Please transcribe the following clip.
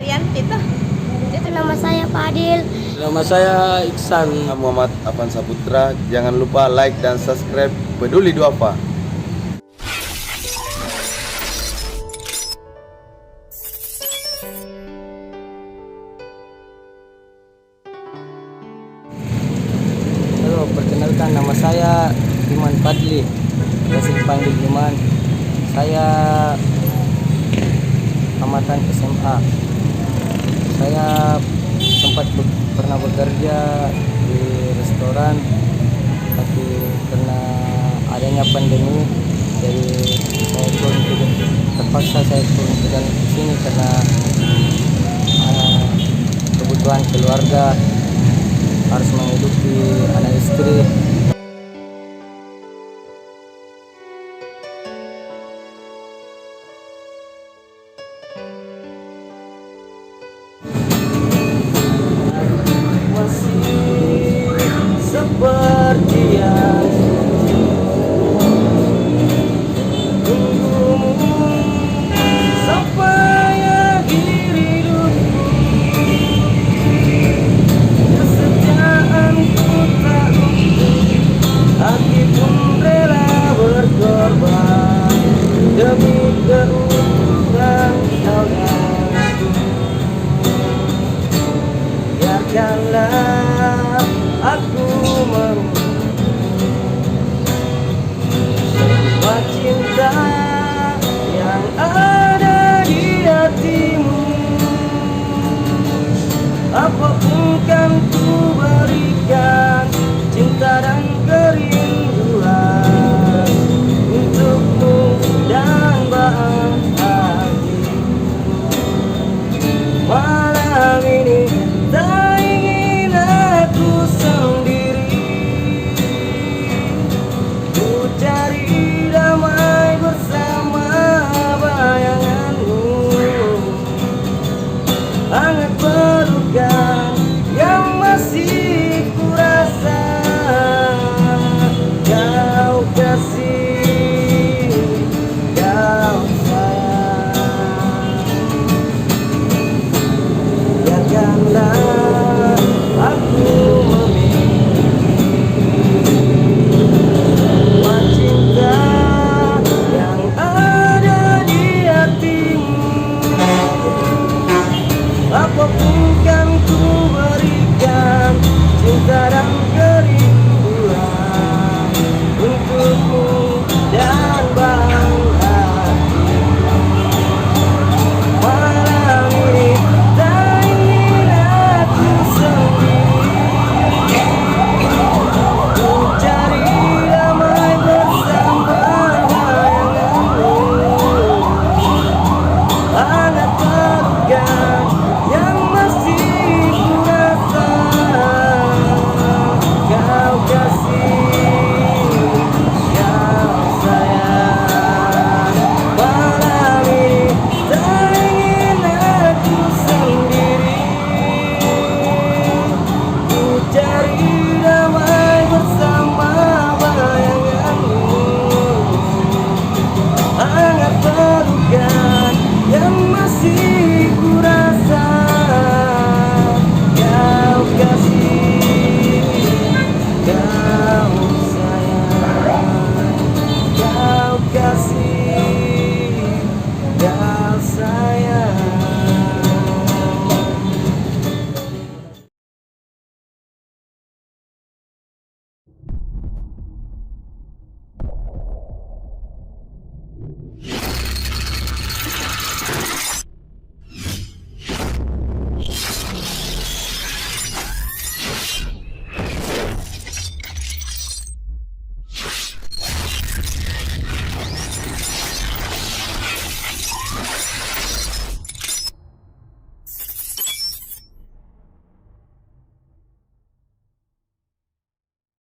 Rian itu. Nama saya Fadil. Nama saya Iksan. Muhammad Afan Saputra. Jangan lupa like dan subscribe Peduli Duafa. Halo, perkenalkan nama saya Iman Fadli. Biasa dipanggil Iman. Saya tamatan SMA. Saya sempat pernah bekerja di restoran, tapi karena adanya pandemi, jadi terpaksa saya turun ke sini karena kebutuhan keluarga, harus menghidupi anak istri.